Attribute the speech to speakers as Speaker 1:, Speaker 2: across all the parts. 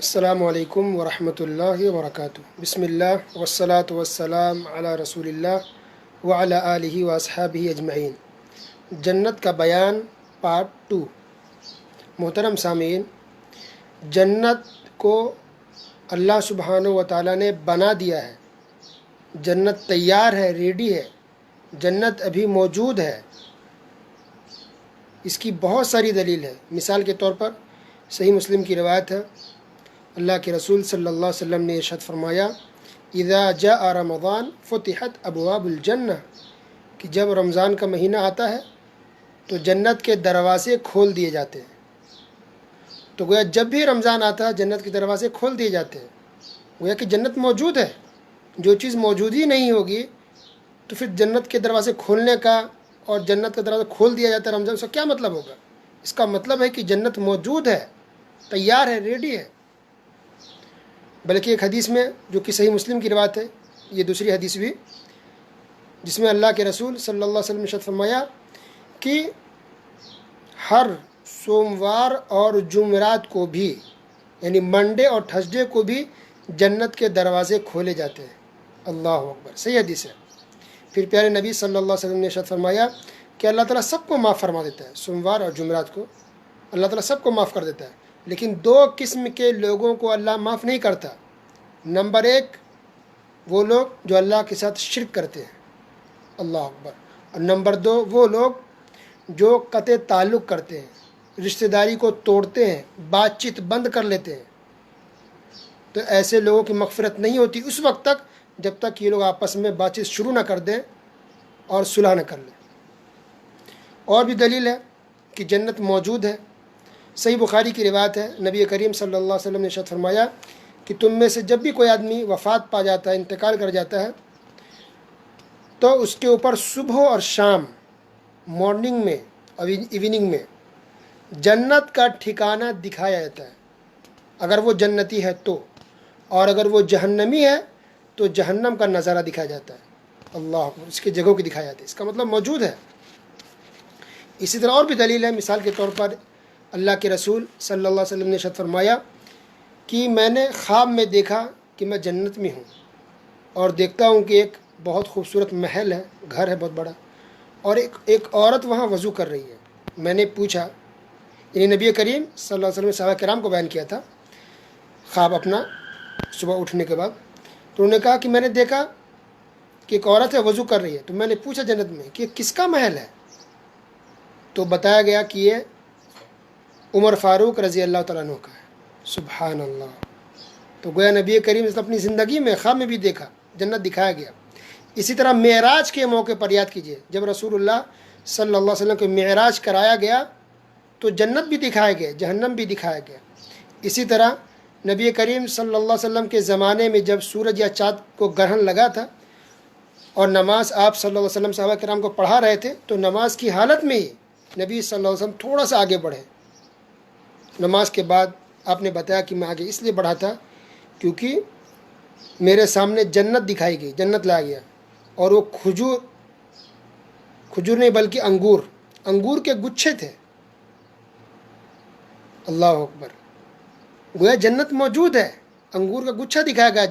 Speaker 1: السلام علیکم ورحمۃ اللہ وبرکاتہ۔ بسم اللہ والصلاة والسلام علی رسول اللہ وعلی آلہ واصحابہ اجمعین۔ جنت کا بیان پارٹ 2۔ محترم سامعین، جنت کو اللہ سبحانہ و تعالیٰ نے بنا دیا ہے۔ جنت تیار ہے، ریڈی ہے، جنت ابھی موجود ہے۔ اس کی بہت ساری دلیل ہے۔ مثال کے طور پر صحیح مسلم کی روایت ہے، اللہ کے رسول صلی اللہ علیہ وسلم نے ارشاد فرمایا، اذا جاء رمضان فتحت ابواب الجنہ، کہ جب رمضان کا مہینہ آتا ہے تو جنت کے دروازے کھول دیے جاتے ہیں۔ تو گویا جب بھی رمضان آتا ہے جنت کے دروازے کھول دیے جاتے ہیں، گویا کہ جنت موجود ہے۔ جو چیز موجود ہی نہیں ہوگی تو پھر جنت کے دروازے کھولنے کا اور جنت کا دروازہ کھول دیا جاتا ہے رمضان، اس کا کیا مطلب ہوگا؟ اس کا مطلب ہے کہ جنت موجود ہے، تیار ہے، ریڈی ہے۔ بلکہ ایک حدیث میں جو کہ صحیح مسلم کی روایت ہے، یہ دوسری حدیث بھی، جس میں اللہ کے رسول صلی اللہ علیہ وسلم نے ارشاد فرمایا کہ ہر سوموار اور جمعرات کو بھی، یعنی منڈے اور تھرسڈے کو بھی جنت کے دروازے کھولے جاتے ہیں۔ اللہ اکبر، صحیح حدیث ہے۔ پھر پیارے نبی صلی اللہ علیہ وسلم نے ارشاد فرمایا کہ اللہ تعالیٰ سب کو معاف فرما دیتا ہے۔ سوموار اور جمعرات کو اللہ تعالیٰ سب کو معاف کر دیتا ہے، لیکن دو قسم کے لوگوں کو اللہ معاف نہیں کرتا۔ نمبر 1، وہ لوگ جو اللہ کے ساتھ شرک کرتے ہیں، اللہ اکبر۔ اور نمبر 2، وہ لوگ جو قطع تعلق کرتے ہیں، رشتہ داری کو توڑتے ہیں، بات چیت بند کر لیتے ہیں۔ تو ایسے لوگوں کی مغفرت نہیں ہوتی اس وقت تک جب تک یہ لوگ آپس میں بات چیت شروع نہ کر دیں اور صلح نہ کر لیں۔ اور بھی دلیل ہے کہ جنت موجود ہے۔ صحیح بخاری کی روایت ہے، نبی کریم صلی اللہ علیہ وسلم نے ارشاد فرمایا کہ تم میں سے جب بھی کوئی آدمی وفات پا جاتا ہے، انتقال کر جاتا ہے، تو اس کے اوپر صبح اور شام، مارننگ میں اور ایوننگ میں جنت کا ٹھکانہ دکھایا جاتا ہے، اگر وہ جنتی ہے تو، اور اگر وہ جہنمی ہے تو جہنم کا نظارہ دکھایا جاتا ہے۔ اللہ اکبر، اس کی جگہوں کی دکھایا جاتی ہے۔ اس کا مطلب موجود ہے۔ اسی طرح اور بھی دلیل ہے۔ مثال کے طور پر اللہ کے رسول صلی اللہ علیہ وسلم نے ارشاد فرمایا کہ میں نے خواب میں دیکھا کہ میں جنت میں ہوں اور دیکھتا ہوں کہ ایک بہت خوبصورت محل ہے، گھر ہے بہت بڑا، اور ایک عورت وہاں وضو کر رہی ہے۔ میں نے پوچھا، یعنی نبی کریم صلی اللہ علیہ وسلم نے صحابہ کرام کو بیان کیا تھا خواب اپنا صبح اٹھنے کے بعد، تو انہوں نے کہا کہ میں نے دیکھا کہ ایک عورت ہے وضو کر رہی ہے۔ تو میں نے پوچھا جنت میں کہ کس کا محل ہے؟ تو بتایا گیا کہ یہ عمر فاروق رضی اللہ تعالیٰ عنہ کا ہے۔ سبحان اللہ۔ تو گویا نبی کریم نے اپنی زندگی میں خواب میں بھی دیکھا، جنت دکھایا گیا۔ اسی طرح معراج کے موقع پر یاد کیجئے، جب رسول اللہ صلی اللہ علیہ وسلم کو معراج کرایا گیا تو جنت بھی دکھایا گیا، جہنم بھی دکھایا گیا۔ اسی طرح نبی کریم صلی اللہ علیہ وسلم کے زمانے میں جب سورج یا چاند کو گرہن لگا تھا اور نماز آپ صلی اللہ علیہ وسلم صحابہ کرام کو پڑھا رہے تھے، تو نماز کی حالت میں ہی نبی صلی اللہ علیہ وسلم تھوڑا سا آگے بڑھے۔ نماز کے بعد آپ نے بتایا کہ میں آگے اس لیے بڑھا تھا کیونکہ میرے سامنے جنت دکھائی گئی، جنت لایا گیا، اور وہ کھجور نہیں بلکہ انگور کے گچھے تھے۔ اللہ اکبر، گویا جنت موجود ہے، انگور کا گچھا دکھایا گیا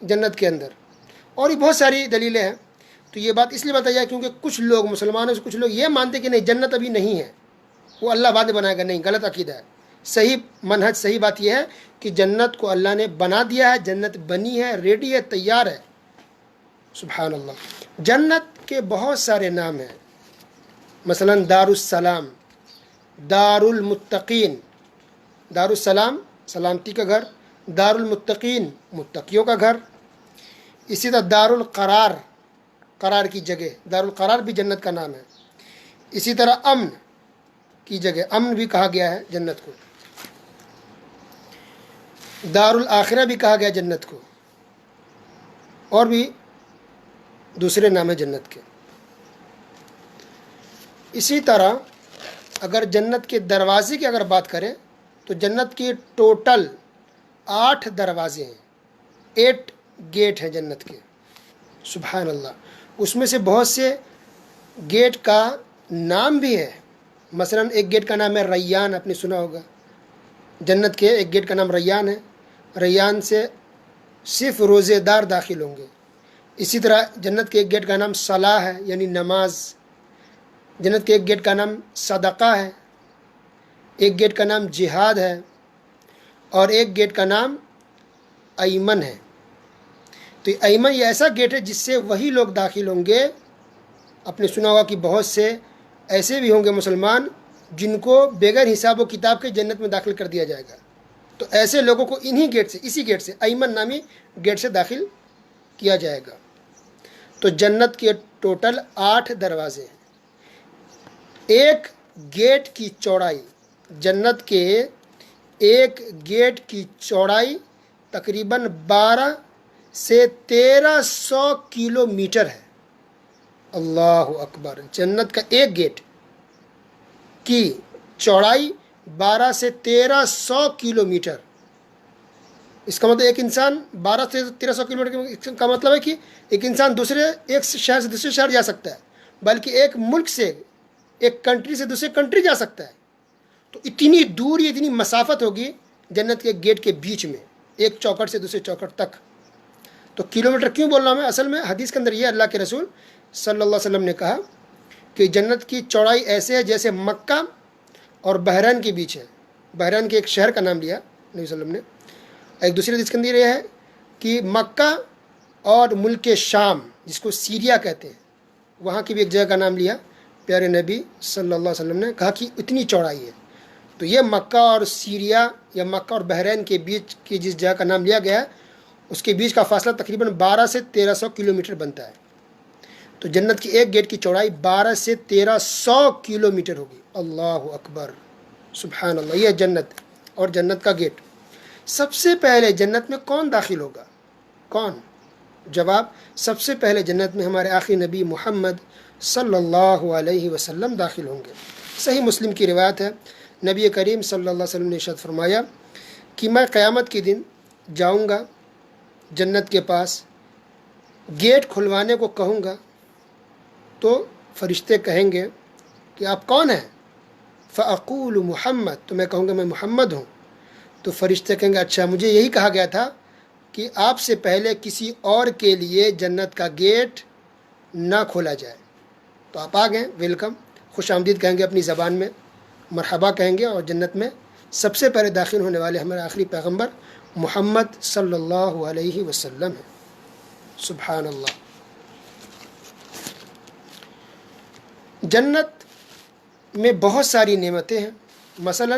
Speaker 1: جنت کے اندر۔ اور بھی بہت ساری دلیلیں ہیں۔ تو یہ بات اس لیے بتائی جائے کیونکہ کچھ لوگ، مسلمانوں سے کچھ لوگ یہ مانتے کہ نہیں، جنت ابھی نہیں ہے، وہ اللہ بعد میں بنائے گا۔ نہیں، غلط عقیدہ ہے۔ صحیح منہج، صحیح بات یہ ہے کہ جنت کو اللہ نے بنا دیا ہے، جنت بنی ہے، ریڈی ہے، تیار ہے۔ سبحان اللہ۔ جنت کے بہت سارے نام ہیں، مثلا دار السلام، دار المتقین، دار السلام سلامتی کا گھر، دار المتقین متقیوں کا گھر۔ اسی طرح دار القرار، قرار کی جگہ، دار القرار بھی جنت کا نام ہے۔ اسی طرح امن کی جگہ، امن بھی کہا گیا ہے جنت کو۔ دار الاخرہ بھی کہا گیا جنت کو، اور بھی دوسرے نام ہیں جنت کے۔ اسی طرح اگر جنت کے دروازے کی اگر بات کریں تو جنت کے ٹوٹل 8 دروازے ہیں، 8 گیٹ ہیں جنت کے۔ سبحان اللہ۔ اس میں سے بہت سے گیٹ کا نام بھی ہے۔ مثلا ایک گیٹ کا نام ہے ریان، آپ نے سنا ہوگا۔ جنت کے ایک گیٹ کا نام ریان ہے، ریان سے صرف روزے دار داخل ہوں گے۔ اسی طرح جنت کے ایک گیٹ کا نام صلاح ہے یعنی نماز، جنت کے ایک گیٹ کا نام صدقہ ہے، ایک گیٹ کا نام جہاد ہے، اور ایک گیٹ کا نام ایمن ہے۔ تو ایمن یہ ایسا گیٹ ہے جس سے وہی لوگ داخل ہوں گے، آپ نے سنا ہوگا کہ بہت سے ایسے بھی ہوں گے مسلمان جن کو بغیر حساب و کتاب کے جنت میں داخل کر دیا جائے گا، تو ایسے لوگوں کو انہی گیٹ سے، اسی گیٹ سے، ایمن نامی گیٹ سے داخل کیا جائے گا۔ تو جنت کے ٹوٹل 8 دروازے ہیں۔ ایک گیٹ کی چوڑائی، جنت کے ایک گیٹ کی چوڑائی تقریباً 12 سے 1300 کلومیٹر ہے۔ اللہ اکبر! جنت کا ایک گیٹ کی چوڑائی 12 سے 1300 کلومیٹر۔ اس کا مطلب ایک انسان 12 سے 1300 کلومیٹر کا مطلب ہے کہ ایک انسان ایک شہر سے دوسرے شہر جا سکتا ہے، بلکہ ایک ملک سے، ایک کنٹری سے دوسرے کنٹری جا سکتا ہے۔ تو اتنی دوری، اتنی مسافت ہوگی جنت کے گیٹ کے بیچ میں، ایک چوکھٹ سے دوسرے چوکھٹ تک۔ تو کلومیٹر کیوں بول رہا ہوں میں؟ اصل میں حدیث کے اندر یہ اللہ کے رسول صلی اللہ علیہ وسلم نے کہا کہ جنت کی چوڑائی ایسے ہے جیسے مکہ اور بحرین کے بیچ ہے۔ بحرین کے ایک شہر کا نام لیا نبی صلی اللہ علیہ وسلم نے۔ ایک دوسری حدیث کے اندر یہ ہے کہ مکہ اور ملک شام جس کو سیریا کہتے ہیں، وہاں کی بھی ایک جگہ کا نام لیا پیارے نبی صلی اللہ علیہ وسلم نے، کہا کہ اتنی چوڑائی ہے۔ تو یہ مکہ اور سیریا یا مکہ اور بحرین کے بیچ کی جس جگہ کا نام لیا گیا ہے، اس کے بیچ کا فاصلہ تقریباً 12 سے 1300 کلومیٹر بنتا ہے۔ تو جنت کی ایک گیٹ کی چوڑائی 12 سے 1300 کلومیٹر ہوگی۔ اللہ اکبر! سبحان اللہ! یہ جنت اور جنت کا گیٹ۔ سب سے پہلے جنت میں کون داخل ہوگا؟ کون؟ جواب، سب سے پہلے جنت میں ہمارے آخری نبی محمد صلی اللہ علیہ وسلم داخل ہوں گے۔ صحیح مسلم کی روایت ہے، نبی کریم صلی اللہ علیہ وسلم نے ارشاد فرمایا کہ میں قیامت کے دن جاؤں گا جنت کے پاس، گیٹ کھلوانے کو کہوں گا تو فرشتے کہیں گے کہ آپ کون ہیں؟ فَأَقُولُ محمد، تو میں کہوں گا میں محمد ہوں۔ تو فرشتے کہیں گے اچھا، مجھے یہی کہا گیا تھا کہ آپ سے پہلے کسی اور کے لیے جنت کا گیٹ نہ کھولا جائے۔ تو آپ آ گئے، ویلکم، خوش آمدید کہیں گے اپنی زبان میں، مرحبا کہیں گے، اور جنت میں سب سے پہلے داخل ہونے والے ہمارے آخری پیغمبر محمد صلی اللہ علیہ وسلم ہیں۔ سبحان اللہ! جنت میں بہت ساری نعمتیں ہیں۔ مثلا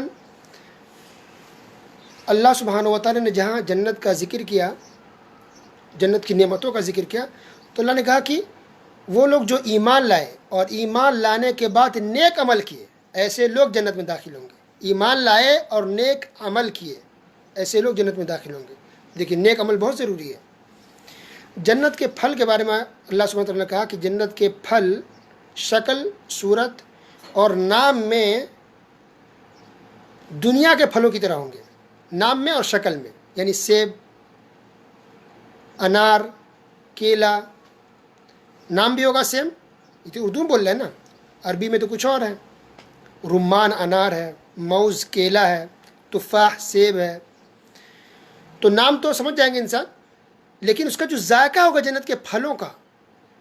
Speaker 1: اللہ سبحانہ و تعالیٰ نے جہاں جنت کا ذکر کیا، جنت کی نعمتوں کا ذکر کیا، تو اللہ نے کہا کہ وہ لوگ جو ایمان لائے اور ایمان لانے کے بعد نیک عمل کیے، ایسے لوگ جنت میں داخل ہوں گے۔ ایمان لائے اور نیک عمل کیے، ایسے لوگ جنت میں داخل ہوں گے۔ لیکن نیک عمل بہت ضروری ہے۔ جنت کے پھل کے بارے میں اللہ سبحانہ وتعالیٰ نے کہا کہ جنت کے پھل شکل، صورت اور نام میں دنیا کے پھلوں کی طرح ہوں گے، نام میں اور شکل میں، یعنی سیب، انار، کیلا، نام بھی ہوگا سیم، یہ تو اردو میں بول رہے ہیں نا، عربی میں تو کچھ اور ہے۔ رمان انار ہے، موز کیلا ہے، تفاح سیب ہے، تو نام تو سمجھ جائیں گے انسان، لیکن اس کا جو ذائقہ ہوگا جنت کے پھلوں کا،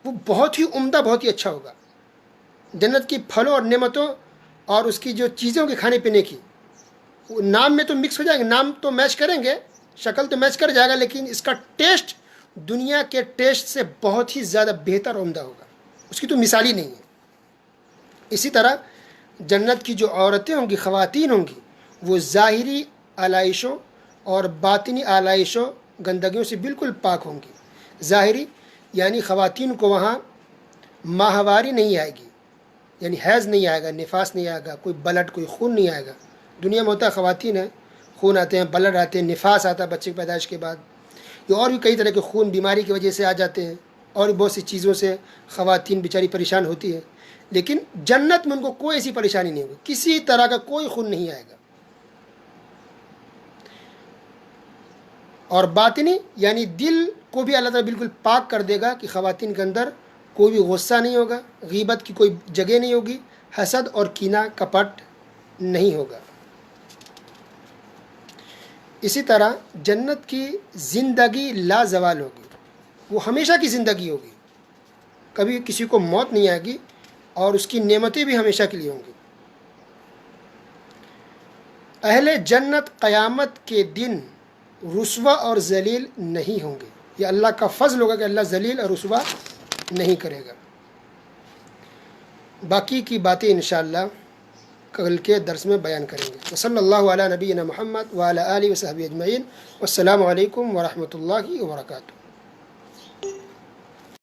Speaker 1: وہ بہت ہی عمدہ، بہت ہی اچھا ہوگا۔ جنت کی پھلوں اور نعمتوں اور اس کی جو چیزوں کے کھانے پینے کی، وہ نام میں تو مکس ہو جائیں گے، نام تو میچ کریں گے، شکل تو میچ کر جائے گا، لیکن اس کا ٹیسٹ دنیا کے ٹیسٹ سے بہت ہی زیادہ بہتر اور عمدہ ہوگا، اس کی تو مثال ہی نہیں ہے۔ اسی طرح جنت کی جو عورتیں ہوں گی، خواتین ہوں گی، وہ ظاہری آلائشوں اور باطنی آلائشوں گندگیوں سے بالکل پاک ہوں گی۔ ظاہری یعنی خواتین کو وہاں ماہواری نہیں آئے گی، یعنی حیض نہیں آئے گا، نفاس نہیں آئے گا، کوئی بلڈ، کوئی خون نہیں آئے گا۔ دنیا میں ہوتا ہے خواتین ہیں، خون آتے ہیں، بلڈ آتے ہیں، نفاس آتا ہے بچے کی پیدائش کے بعد، یہ اور بھی کئی طرح کے خون بیماری کی وجہ سے آ جاتے ہیں، اور بھی بہت سی چیزوں سے خواتین بیچاری پریشان ہوتی ہے۔ لیکن جنت میں ان کو کوئی ایسی پریشانی نہیں ہوگی، کسی طرح کا کوئی خون نہیں آئے گا۔ اور باطنی یعنی دل کو بھی اللہ تعالیٰ بالکل پاک کر دے گا کہ خواتین کے اندر کوئی بھی غصہ نہیں ہوگا، غیبت کی کوئی جگہ نہیں ہوگی، حسد اور کینہ کپٹ نہیں ہوگا۔ اسی طرح جنت کی زندگی لا زوال ہوگی، وہ ہمیشہ کی زندگی ہوگی، کبھی کسی کو موت نہیں آئے گی، اور اس کی نعمتیں بھی ہمیشہ کے لیے ہوں گی۔ اہل جنت قیامت کے دن رسوا اور ذلیل نہیں ہوں گے، یہ اللہ کا فضل ہوگا کہ اللہ ذلیل اور رسوا نہیں کرے گا۔ باقی کی باتیں انشاءاللہ کل کے درس میں بیان کریں گے۔ وصلی اللہ علی نبینا محمد وعلی آلہ وصحبہ اجمعین، والسلام علیکم ورحمۃ اللہ وبرکاتہ۔